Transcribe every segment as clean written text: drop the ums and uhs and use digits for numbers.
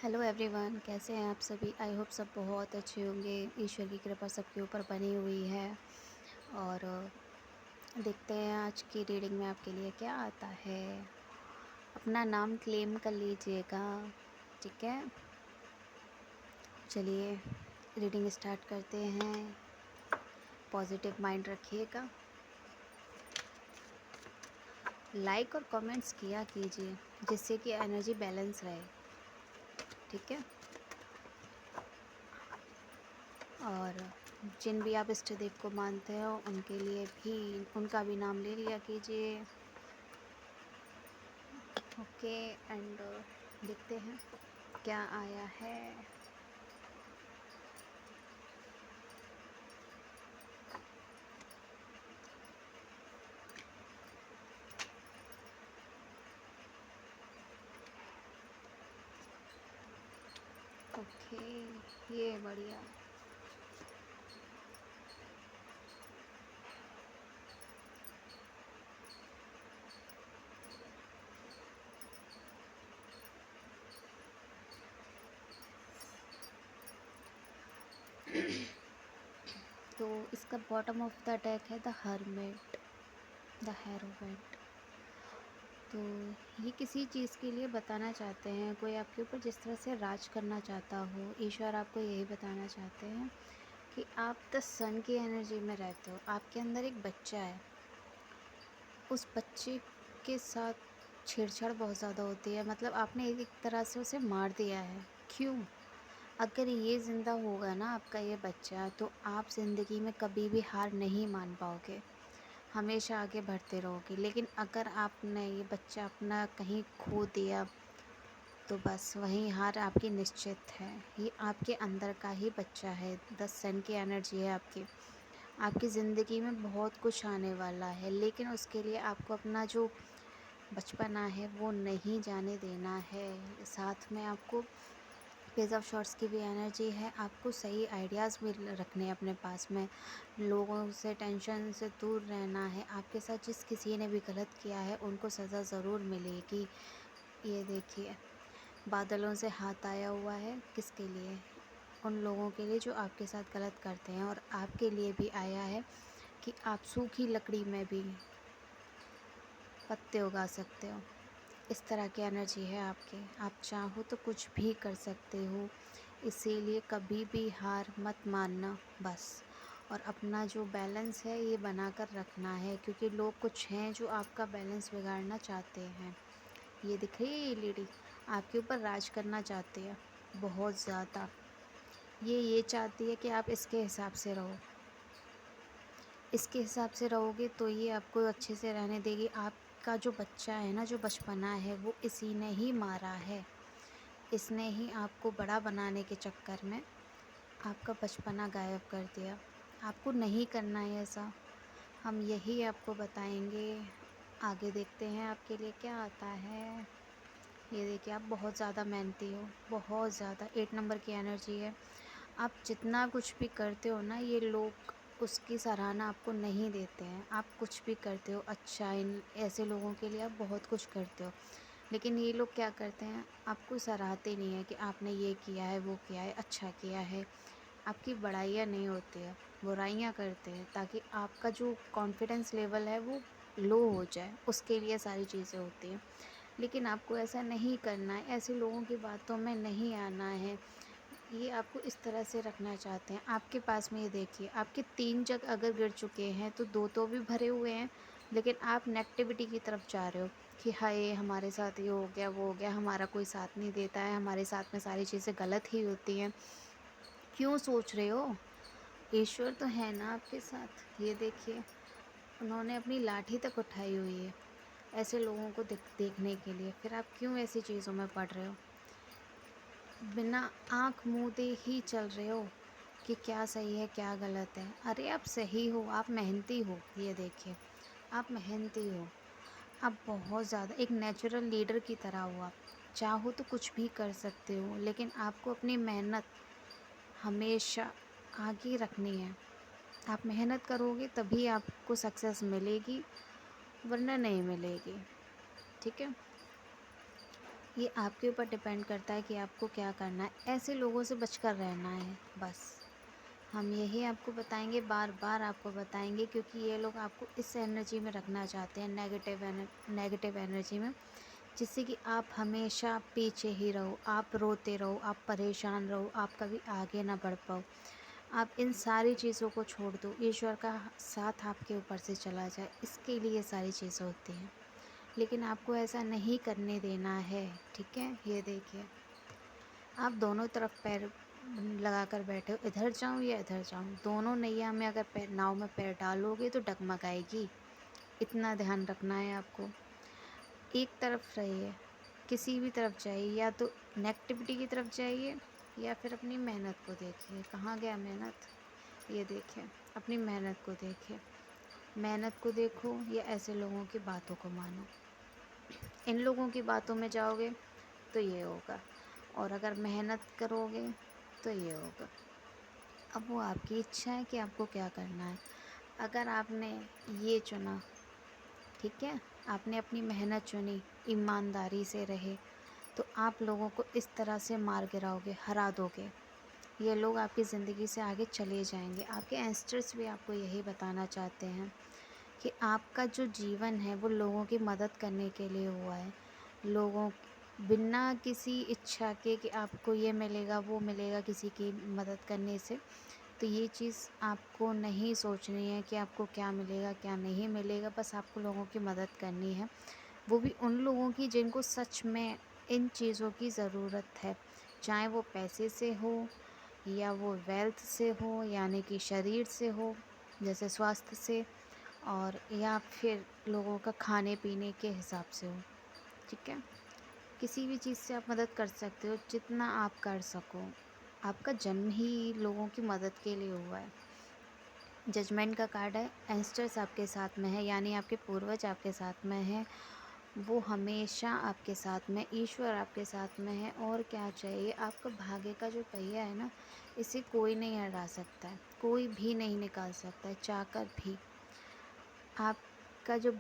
Hello everyone, कैसे हैं आप सभी। आई होप सब बहुत अच्छे होंगे। ईश्वर की कृपा सबके ऊपर बनी हुई है। और देखते हैं आज की रीडिंग में आपके लिए क्या आता है। अपना नाम क्लेम कर लीजिएगा, ठीक है। चलिए रीडिंग स्टार्ट करते हैं। पॉजिटिव माइंड रखिएगा। लाइक और कमेंट्स किया कीजिए जिससे कि एनर्जी बैलेंस रहे, ठीक है। और जिन भी आप इष्ट देव को मानते हो उनके लिए भी उनका भी नाम ले लिया कीजिए। ओके एंड देखते हैं क्या आया है। ओके, ये बढ़िया। तो इसका बॉटम ऑफ द डेक है द हर्मिट, द हेरोवेट। तो ये किसी चीज़ के लिए बताना चाहते हैं, कोई आपके ऊपर जिस तरह से राज करना चाहता हो। ईश्वर आपको यही बताना चाहते हैं कि आप द सन की एनर्जी में रहते हो। आपके अंदर एक बच्चा है, उस बच्चे के साथ छेड़छाड़ बहुत ज़्यादा होती है। मतलब आपने एक तरह से उसे मार दिया है। क्यों? अगर ये ज़िंदा होगा ना आपका ये बच्चा, तो आप ज़िंदगी में कभी भी हार नहीं मान पाओगे, हमेशा आगे बढ़ते रहोगे। लेकिन अगर आपने ये बच्चा अपना कहीं खो दिया तो बस वहीं हार आपकी निश्चित है। ये आपके अंदर का ही बच्चा है, 10 सन की एनर्जी है आपकी। आपकी ज़िंदगी में बहुत कुछ आने वाला है, लेकिन उसके लिए आपको अपना जो बचपना है वो नहीं जाने देना है। साथ में आपको पेज ऑफ शॉर्ट्स की भी एनर्जी है। आपको सही आइडियाज़ भी रखने हैं अपने पास में। लोगों से टेंशन से दूर रहना है। आपके साथ जिस किसी ने भी गलत किया है उनको सज़ा ज़रूर मिलेगी। ये देखिए, बादलों से हाथ आया हुआ है किसके लिए? उन लोगों के लिए जो आपके साथ गलत करते हैं। और आपके लिए भी आया है कि आप सूखी लकड़ी में भी पत्ते उगा सकते हो। इस तरह की एनर्जी है आपकी। आप चाहो तो कुछ भी कर सकते हो, इसीलिए कभी भी हार मत मानना बस। और अपना जो बैलेंस है ये बना कर रखना है, क्योंकि लोग कुछ हैं जो आपका बैलेंस बिगाड़ना चाहते हैं। ये दिख रही है ये लेडी आपके ऊपर राज करना चाहती है बहुत ज़्यादा। ये चाहती है कि आप इसके हिसाब से रहो। इसके हिसाब से रहोगे तो ये आपको अच्छे से रहने देगी। आपका जो बच्चा है ना, जो बचपना है, वो इसी ने ही मारा है। इसने ही आपको बड़ा बनाने के चक्कर में आपका बचपना गायब कर दिया। आपको नहीं करना है ऐसा। हम यही आपको बताएंगे। आगे देखते हैं आपके लिए क्या आता है। ये देखिए, आप बहुत ज़्यादा मेहनती हो, बहुत ज़्यादा। 8 नंबर की एनर्जी है। आप जितना कुछ भी करते हो ना, ये लोग उसकी सराहना आपको नहीं देते हैं। आप कुछ भी करते हो अच्छा, इन ऐसे लोगों के लिए आप बहुत कुछ करते हो। लेकिन ये लोग क्या करते हैं, आपको सराहते नहीं है कि आपने ये किया है, वो किया है, अच्छा किया है। आपकी बड़ाइयाँ नहीं होती है, बुराइयाँ करते हैं, ताकि आपका जो कॉन्फिडेंस लेवल है वो लो हो जाए। उसके लिए सारी चीज़ें होती हैं। लेकिन आपको ऐसा नहीं करना है, ऐसे लोगों की बातों में नहीं आना है। ये आपको इस तरह से रखना चाहते हैं। आपके पास में ये देखिए, आपके 3 जग अगर गिर चुके हैं तो 2 तो भी भरे हुए हैं। लेकिन आप नेगेटिविटी की तरफ जा रहे हो कि हाय हमारे साथ ये हो गया, वो हो गया, हमारा कोई साथ नहीं देता है, हमारे साथ में सारी चीज़ें गलत ही होती हैं। क्यों सोच रहे हो? ईश्वर तो है ना आपके साथ। ये देखिए, उन्होंने अपनी लाठी तक उठाई हुई है ऐसे लोगों को देखने के लिए। फिर आप क्यों ऐसी चीज़ों में पड़ रहे हो? बिना आँख मूंदे ही चल रहे हो कि क्या सही है क्या गलत है। अरे आप सही हो, आप मेहनती हो। ये देखिए, आप मेहनती हो। आप बहुत ज़्यादा एक नेचुरल लीडर की तरह हो। आप चाहो तो कुछ भी कर सकते हो, लेकिन आपको अपनी मेहनत हमेशा आगे रखनी है। आप मेहनत करोगे तभी आपको सक्सेस मिलेगी, वरना नहीं मिलेगी, ठीक है। ये आपके ऊपर डिपेंड करता है कि आपको क्या करना है। ऐसे लोगों से बचकर रहना है बस। हम यही आपको बताएंगे, बार बार आपको बताएंगे, क्योंकि ये लोग आपको इस एनर्जी में रखना चाहते हैं, नेगेटिव एनर्जी में, जिससे कि आप हमेशा पीछे ही रहो, आप रोते रहो, आप परेशान रहो, आप कभी आगे ना बढ़ पाओ। आप इन सारी चीज़ों को छोड़ दो, ईश्वर का साथ आपके ऊपर से चला जाए, इसके लिए ये सारी चीज़ें होती हैं। लेकिन आपको ऐसा नहीं करने देना है, ठीक है। ये देखिए, आप दोनों तरफ पैर लगा कर बैठे हो, इधर जाऊँ या इधर जाऊँ, दोनों नैया में अगर पैर, नाव में पैर डालोगे तो डगमगाएगी। इतना ध्यान रखना है आपको। एक तरफ रहिए, किसी भी तरफ जाइए, या तो नेगेटिविटी की तरफ जाइए या फिर अपनी मेहनत को देखिए। कहाँ गया मेहनत? ये देखिए, अपनी मेहनत को देखिए। मेहनत को देखो या ऐसे लोगों की बातों को मानो। इन लोगों की बातों में जाओगे तो ये होगा, और अगर मेहनत करोगे तो ये होगा। अब वो आपकी इच्छा है कि आपको क्या करना है। अगर आपने ये चुना, ठीक है, आपने अपनी मेहनत चुनी, ईमानदारी से रहे, तो आप लोगों को इस तरह से मार गिराओगे, हरा दोगे। ये लोग आपकी ज़िंदगी से आगे चले जाएंगे। आपके एंसेस्टर्स भी आपको यही बताना चाहते हैं कि आपका जो जीवन है वो लोगों की मदद करने के लिए हुआ है। लोगों, बिना किसी इच्छा के कि आपको ये मिलेगा वो मिलेगा किसी की मदद करने से। तो ये चीज़ आपको नहीं सोचनी है कि आपको क्या मिलेगा क्या नहीं मिलेगा, बस आपको लोगों की मदद करनी है। वो भी उन लोगों की जिनको सच में इन चीज़ों की ज़रूरत है, चाहे वो पैसे से हो या वो वेल्थ से हो, यानी कि शरीर से हो, जैसे स्वास्थ्य से, और या फिर लोगों का खाने पीने के हिसाब से हो, ठीक है। किसी भी चीज़ से आप मदद कर सकते हो, जितना आप कर सको। आपका जन्म ही लोगों की मदद के लिए हुआ है। जजमेंट का कार्ड है, एंसेस्टर्स आपके साथ में है, यानी आपके पूर्वज आपके साथ में है, वो हमेशा आपके साथ में, ईश्वर आपके साथ में है। और क्या चाहिए आपका? भाग्य का जो पहिया है ना, इसे कोई नहीं हटा सकता है, कोई भी नहीं निकाल सकता है, चाहकर भी। आपका जो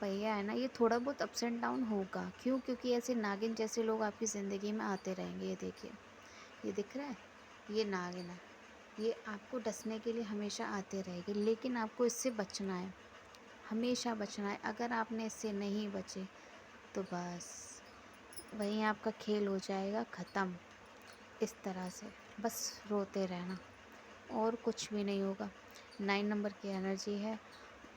पहिया है ना, ये थोड़ा बहुत अप्स एंड डाउन होगा। क्यों? क्योंकि ऐसे नागिन जैसे लोग आपकी ज़िंदगी में आते रहेंगे। ये देखिए, ये दिख रहा है, ये नागिन है, ये आपको डसने के लिए हमेशा आते रहेंगे, लेकिन आपको इससे बचना है, हमेशा बचना है। अगर आपने इससे नहीं बचे तो बस वहीं आपका खेल हो जाएगा ख़त्म। इस तरह से बस रोते रहना, और कुछ भी नहीं होगा। 9 नंबर की एनर्जी है,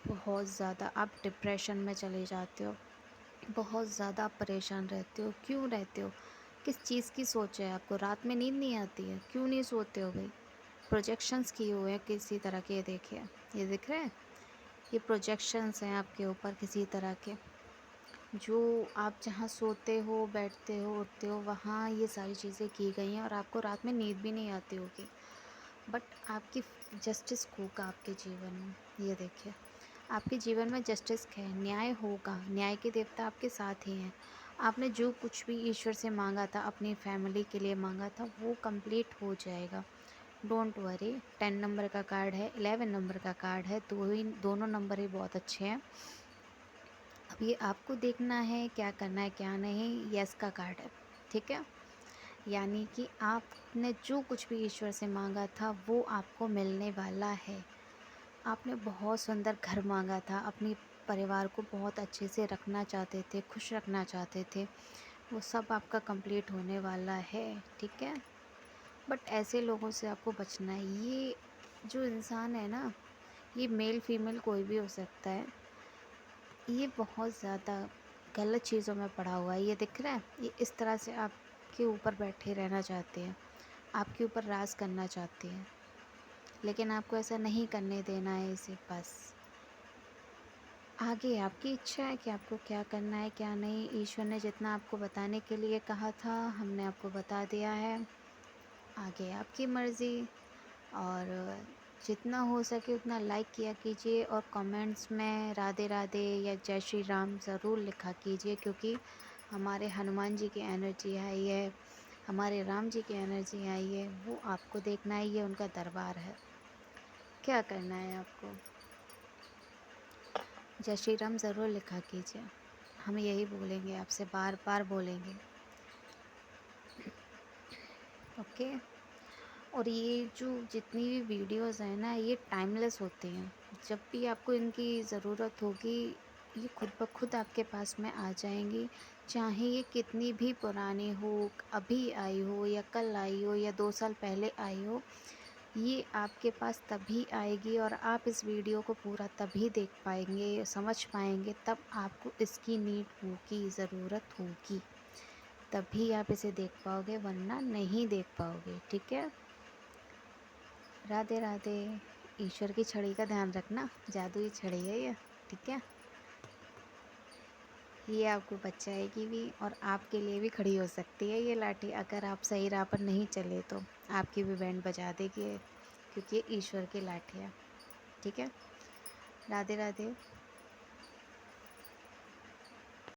बहुत ज़्यादा आप डिप्रेशन में चले जाते हो, बहुत ज़्यादा आप परेशान रहते हो। क्यों रहते हो? किस चीज़ की सोच है आपको? रात में नींद नहीं आती है? क्यों नहीं सोते हो भाई? प्रोजेक्शंस किए हुए हैं किसी तरह के, ये देखिए, ये दिख रहा है, ये प्रोजेक्शंस हैं आपके ऊपर किसी तरह के, जो आप जहाँ सोते हो, बैठते हो, उठते हो, वहाँ ये सारी चीज़ें की गई हैं, और आपको रात में नींद भी नहीं आती होगी। बट आपकी जस्टिस होगा आपके जीवन में। ये देखिए, आपके जीवन में जस्टिस है, न्याय होगा, न्याय के देवता आपके साथ ही हैं। आपने जो कुछ भी ईश्वर से मांगा था, अपनी फैमिली के लिए मांगा था, वो कंप्लीट हो जाएगा। Don't worry. 10 नंबर का कार्ड है, 11 नंबर का कार्ड है, दोनों नंबर ही बहुत अच्छे हैं। अब ये आपको देखना है क्या करना है क्या नहीं। यस का कार्ड है, ठीक है, यानी कि आपने जो कुछ भी ईश्वर से मांगा था वो आपको मिलने वाला है। आपने बहुत सुंदर घर मांगा था, अपनी परिवार को बहुत अच्छे से रखना चाहते थे, खुश रखना चाहते थे, वो सब आपका कंप्लीट होने वाला है, ठीक है। बट ऐसे लोगों से आपको बचना है। ये जो इंसान है ना, ये मेल फीमेल कोई भी हो सकता है, ये बहुत ज़्यादा गलत चीज़ों में पड़ा हुआ है। ये दिख रहा है, ये इस तरह से आपके ऊपर बैठे रहना चाहते हैं, आपके ऊपर राज करना चाहते हैं, लेकिन आपको ऐसा नहीं करने देना है इसे। बस आगे आपकी इच्छा है कि आपको क्या करना है क्या नहीं। ईश्वर ने जितना आपको बताने के लिए कहा था, हमने आपको बता दिया है। आगे आपकी मर्ज़ी, और जितना हो सके उतना लाइक किया कीजिए, और कमेंट्स में राधे राधे या जय श्री राम ज़रूर लिखा कीजिए, क्योंकि हमारे हनुमान जी की एनर्जी आई है, हमारे राम जी की एनर्जी आई है, वो आपको देखना है, ये उनका दरबार है। क्या करना है आपको? जय श्री राम ज़रूर लिखा कीजिए। हम यही बोलेंगे आपसे, बार बार बोलेंगे। ओके। और ये जो जितनी भी वीडियोस हैं ना, ये टाइमलेस होती हैं। जब भी आपको इनकी ज़रूरत होगी, ये खुद ब खुद आपके पास में आ जाएंगी। चाहे ये कितनी भी पुरानी हो, अभी आई हो या कल आई हो या 2 साल पहले आई हो, ये आपके पास तभी आएगी और आप इस वीडियो को पूरा तभी देख पाएंगे, समझ पाएंगे, तब आपको इसकी नीड होगी, ज़रूरत होगी। तभी आप इसे देख पाओगे, वरना नहीं देख पाओगे। ठीक है। राधे राधे। ईश्वर की छड़ी का ध्यान रखना, जादुई छड़ी है ये। ठीक है। ये आपको बचाएगी भी और आपके लिए भी खड़ी हो सकती है ये लाठी। अगर आप सही राह पर नहीं चले तो आपकी भी बैंड बजा देगी ये, क्योंकि ये ईश्वर की लाठी है। ठीक है। राधे राधे।